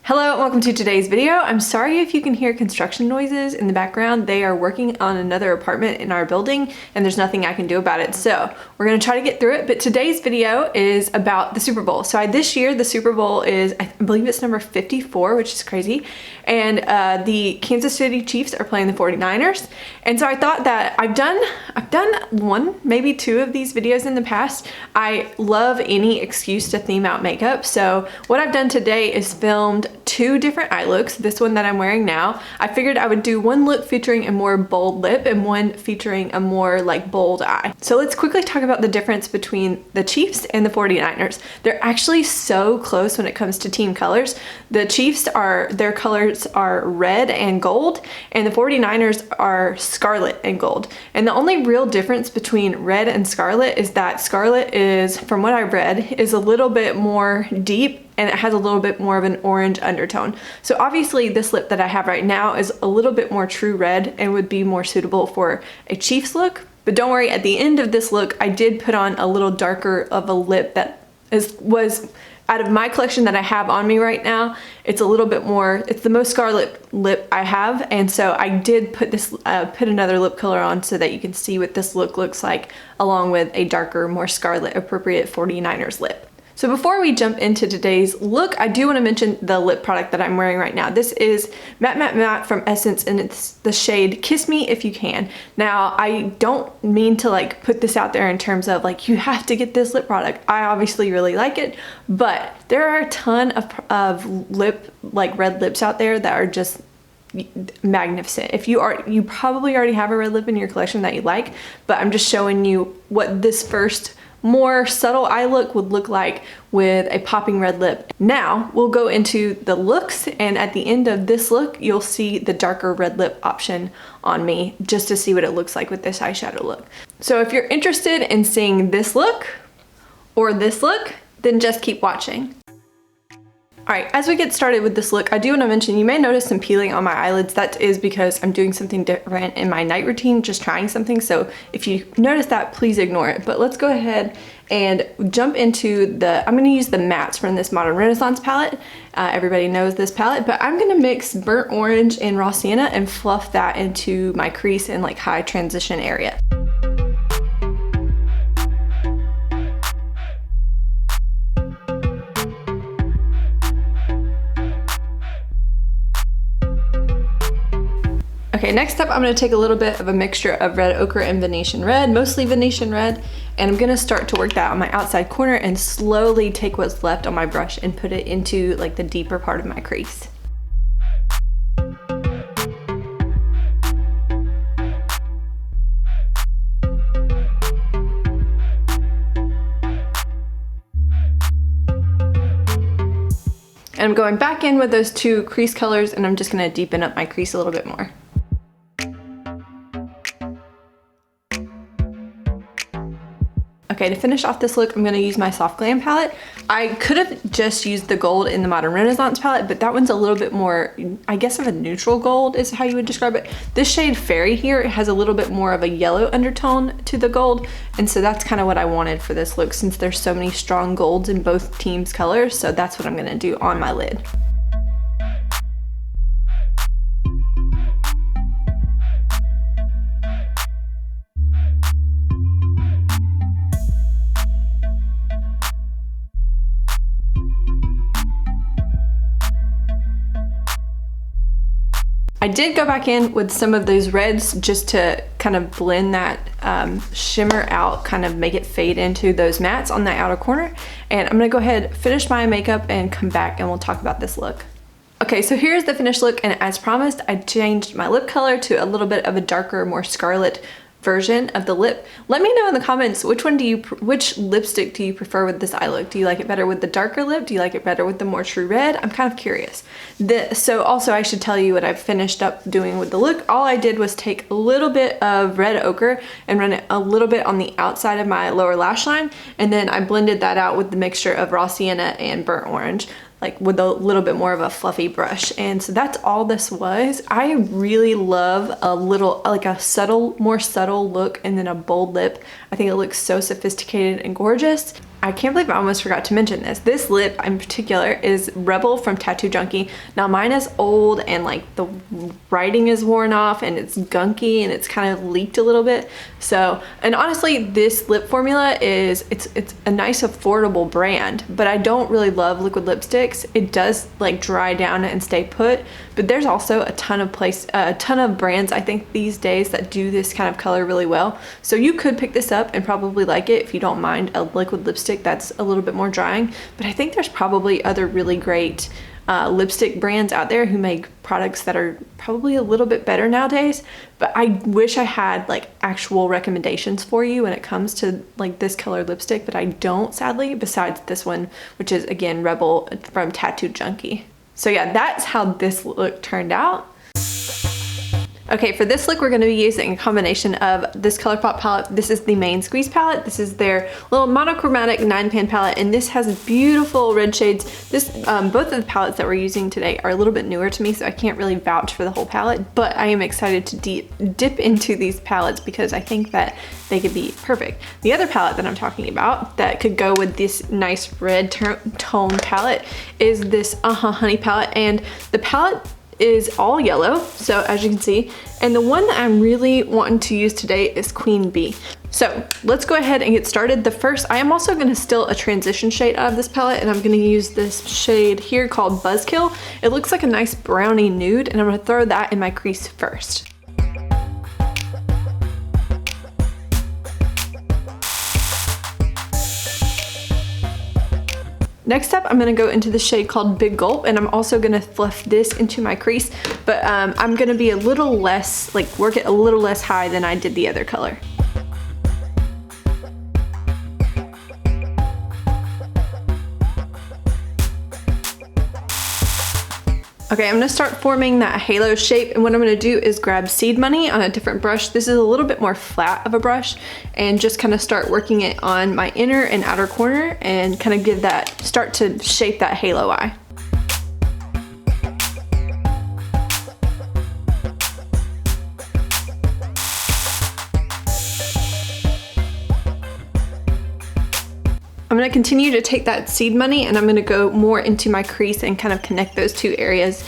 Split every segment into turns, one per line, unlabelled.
Hello and welcome to today's video. I'm sorry if you can hear construction noises in the background. They are working on another apartment in our building and there's nothing I can do about it. So we're gonna try to get through it, but today's video is about the Super Bowl. So this year the Super Bowl is, I believe it's number 54, which is crazy. And the Kansas City Chiefs are playing the 49ers. And so I thought that I've done one, maybe two of these videos in the past. I love any excuse to theme out makeup. So what I've done today is filmed two different eye looks. This one that I'm wearing now, I figured I would do one look featuring a more bold lip and one featuring a more like bold eye. So let's quickly talk about the difference between the Chiefs and the 49ers. They're actually so close when it comes to team colors. The Chiefs their colors are red and gold, and the 49ers are scarlet and gold. And the only real difference between red and scarlet is that scarlet is, from what I've read, is a little bit more deep and it has a little bit more of an orange undertone. So obviously this lip that I have right now is a little bit more true red and would be more suitable for a Chiefs look. But don't worry, at the end of this look, I did put on a little darker of a lip that was out of my collection that I have on me right now. It's a little bit more, it's the most scarlet lip I have. And so I did put this, put another lip color on so that you can see what this look looks like along with a darker, more scarlet appropriate 49ers lip. So before we jump into today's look, I do want to mention the lip product that I'm wearing right now. This is Matte Matte Matte from Essence and it's the shade Kiss Me If You Can. Now, I don't mean to like put this out there in terms of like, you have to get this lip product. I obviously really like it, but there are a ton of red lips out there that are just magnificent. If you probably already have a red lip in your collection that you like, but I'm just showing you what this first more subtle eye look would look like with a popping red lip. Now we'll go into the looks, and at the end of this look you'll see the darker red lip option on me just to see what it looks like with this eyeshadow look. So if you're interested in seeing this look or this look, then just keep watching. Alright, as we get started with this look, I do want to mention you may notice some peeling on my eyelids. That is because I'm doing something different in my night routine, just trying something. So if you notice that, please ignore it. But let's go ahead and jump into I'm going to use the mattes from this Modern Renaissance palette. Everybody knows this palette, but I'm going to mix Burnt Orange and Raw Sienna and fluff that into my crease and like high transition area. Okay, next up I'm going to take a little bit of a mixture of red ochre and Venetian red, mostly Venetian red, and I'm going to start to work that on my outside corner and slowly take what's left on my brush and put it into like the deeper part of my crease. And I'm going back in with those two crease colors and I'm just going to deepen up my crease a little bit more. Okay, to finish off this look, I'm going to use my Soft Glam palette. I could have just used the gold in the Modern Renaissance palette, but that one's a little bit more, I guess, of a neutral gold is how you would describe it. This shade Fairy here, it has a little bit more of a yellow undertone to the gold, and so that's kind of what I wanted for this look since there's so many strong golds in both teams' colors, so that's what I'm going to do on my lid. I did go back in with some of those reds just to kind of blend that shimmer out, kind of make it fade into those mattes on the outer corner. And I'm gonna go ahead, finish my makeup and come back and we'll talk about this look. Okay, so here's the finished look, and as promised, I changed my lip color to a little bit of a darker, more scarlet version of the lip. Let me know in the comments which lipstick do you prefer with this eye look? Do you like it better with the darker lip? Do you like it better with the more true red? I'm kind of curious. So also I should tell you what I've finished up doing with the look. All I did was take a little bit of red ochre and run it a little bit on the outside of my lower lash line, and then I blended that out with the mixture of Raw Sienna and Burnt Orange, like with a little bit more of a fluffy brush. And so that's all this was. I really love a little, like a subtle, more subtle look and then a bold lip. I think it looks so sophisticated and gorgeous. I can't believe I almost forgot to mention this. This lip in particular is Rebel from Tattoo Junkie. Now mine is old and like the writing is worn off and it's gunky and it's kind of leaked a little bit. So, and honestly, this lip formula is, it's a nice affordable brand, but I don't really love liquid lipsticks. It does like dry down and stay put, but there's also a ton of brands I think these days that do this kind of color really well. So you could pick this up and probably like it if you don't mind a liquid lipstick that's a little bit more drying. But I think there's probably other really great lipstick brands out there who make products that are probably a little bit better nowadays. But I wish I had like actual recommendations for you when it comes to like this color lipstick, but I don't, sadly, besides this one, which is again Rebel from Tattoo Junkie. So yeah, that's how this look turned out. Okay, for this look, we're going to be using a combination of this Colourpop palette. This is the main squeeze palette. This is their little monochromatic 9-pan palette, and this has beautiful red shades. This, both of the palettes that we're using today are a little bit newer to me, so I can't really vouch for the whole palette, but I am excited to dip into these palettes because I think that they could be perfect. The other palette that I'm talking about that could go with this nice red tone palette is this Honey palette, and the palette is all yellow, so as you can see, and the one that I'm really wanting to use today is Queen Bee. So let's go ahead and get started. I am also going to steal a transition shade out of this palette, and I'm going to use this shade here called Buzzkill. It looks like a nice brownie nude, and I'm going to throw that in my crease first. Next up, I'm gonna go into the shade called Big Gulp, and I'm also gonna fluff this into my crease, but I'm gonna be a little less, like work it a little less high than I did the other color. Okay, I'm gonna start forming that halo shape, and what I'm gonna do is grab Seed Money on a different brush. This is a little bit more flat of a brush, and just kind of start working it on my inner and outer corner and kind of start to shape that halo eye. I'm going to continue to take that Seed Money, and I'm going to go more into my crease and kind of connect those two areas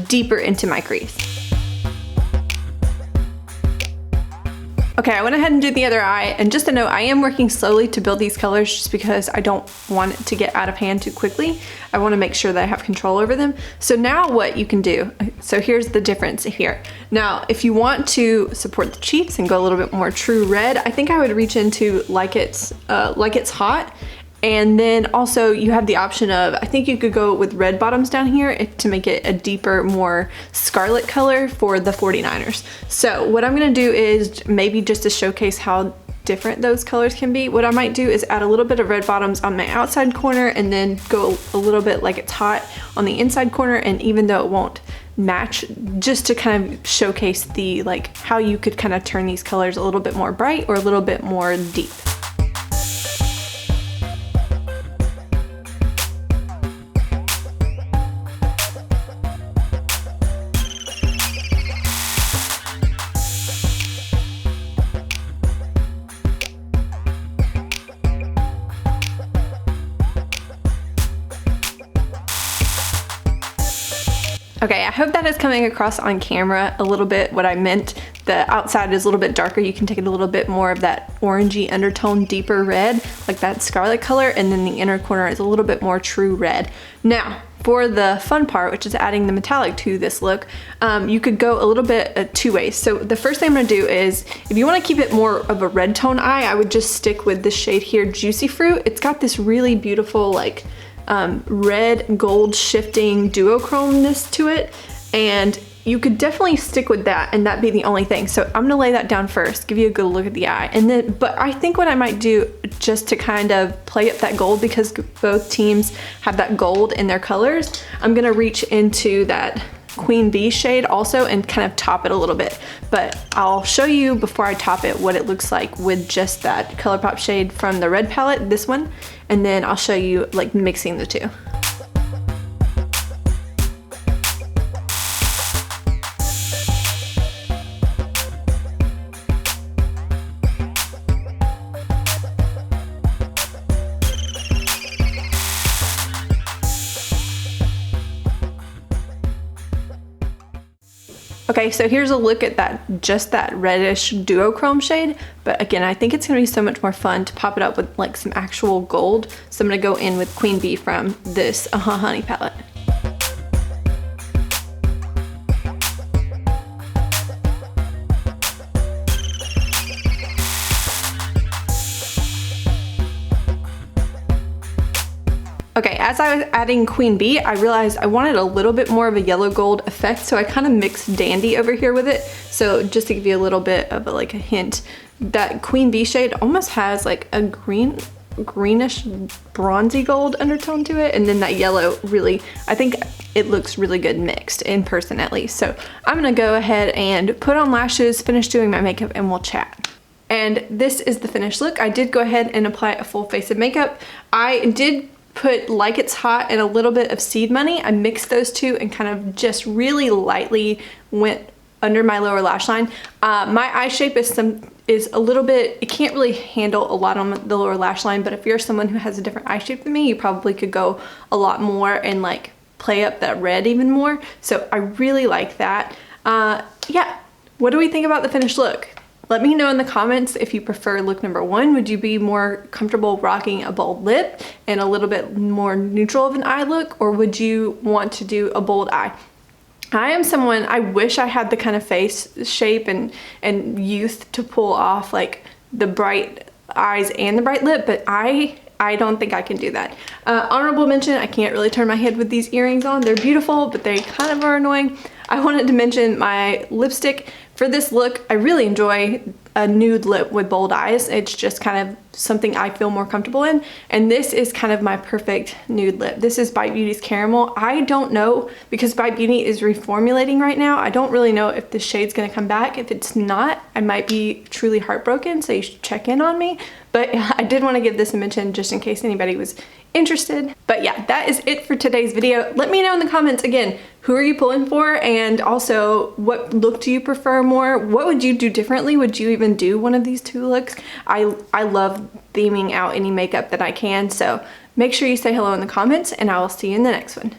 deeper into my crease. Okay, I went ahead and did the other eye, and just to note, I am working slowly to build these colors just because I don't want it to get out of hand too quickly. I want to make sure that I have control over them. So now what you can do, so here's the difference here. Now, if you want to support the cheeks and go a little bit more true red, I think I would reach into Like It's Hot. And then also you have the option of, I think you could go with red bottoms down here to make it a deeper, more scarlet color for the 49ers. So what I'm gonna do is maybe just to showcase how different those colors can be, what I might do is add a little bit of red bottoms on my outside corner and then go a little bit Like It's Hot on the inside corner, and even though it won't match, just to kind of showcase the like how you could kind of turn these colors a little bit more bright or a little bit more deep. Okay, I hope that is coming across on camera a little bit what I meant. The outside is a little bit darker. You can take it a little bit more of that orangey undertone, deeper red, like that scarlet color, and then the inner corner is a little bit more true red. Now, for the fun part, which is adding the metallic to this look, you could go a little bit two ways. So the first thing I'm gonna do is, if you wanna keep it more of a red tone eye, I would just stick with this shade here, Juicy Fruit. It's got this really beautiful like red gold shifting duochromeness to it, and you could definitely stick with that and that be the only thing. So I'm gonna lay that down first, give you a good look at the eye, and then, but I think what I might do just to kind of play up that gold, because both teams have that gold in their colors, I'm gonna reach into that Queen Bee shade also and kind of top it a little bit. But I'll show you before I top it what it looks like with just that Colourpop shade from the red palette, this one, and then I'll show you like mixing the two. Okay, so here's a look at that, just that reddish duochrome shade. But again, I think it's gonna be so much more fun to pop it up with like some actual gold. So I'm gonna go in with Queen Bee from this Honey palette. Okay, as I was adding Queen Bee, I realized I wanted a little bit more of a yellow gold effect, so I kind of mixed Dandy over here with it. So just to give you a little bit of a hint, that Queen Bee shade almost has like a greenish bronzy gold undertone to it, and then that yellow really, I think it looks really good mixed, in person at least. So I'm gonna go ahead and put on lashes, finish doing my makeup, and we'll chat. And this is the finished look. I did go ahead and apply a full face of makeup. I did put Like It's Hot and a little bit of Seed Money. I mixed those two and kind of just really lightly went under my lower lash line. My eye shape is a little bit, it can't really handle a lot on the lower lash line, but if you're someone who has a different eye shape than me, you probably could go a lot more and like play up that red even more. So I really like that. Yeah, what do we think about the finished look? Let me know in the comments if you prefer look number 1. Would you be more comfortable rocking a bold lip and a little bit more neutral of an eye look, or would you want to do a bold eye? I am someone, I wish I had the kind of face shape and youth to pull off like the bright eyes and the bright lip, but I don't think I can do that. Honorable mention, I can't really turn my head with these earrings on. They're beautiful, but they kind of are annoying. I wanted to mention my lipstick. For this look, I really enjoy a nude lip with bold eyes. It's just kind of something I feel more comfortable in. And this is kind of my perfect nude lip. This is Bite Beauty's Caramel. I don't know, because Bite Beauty is reformulating right now. I don't really know if this shade's gonna come back. If it's not, I might be truly heartbroken, so you should check in on me. But I did want to give this a mention just in case anybody was interested. But yeah, that is it for today's video. Let me know in the comments again, who are you pulling for? And also, what look do you prefer more? What would you do differently? Would you even do one of these two looks? I love theming out any makeup that I can, so make sure you say hello in the comments, and I will see you in the next one.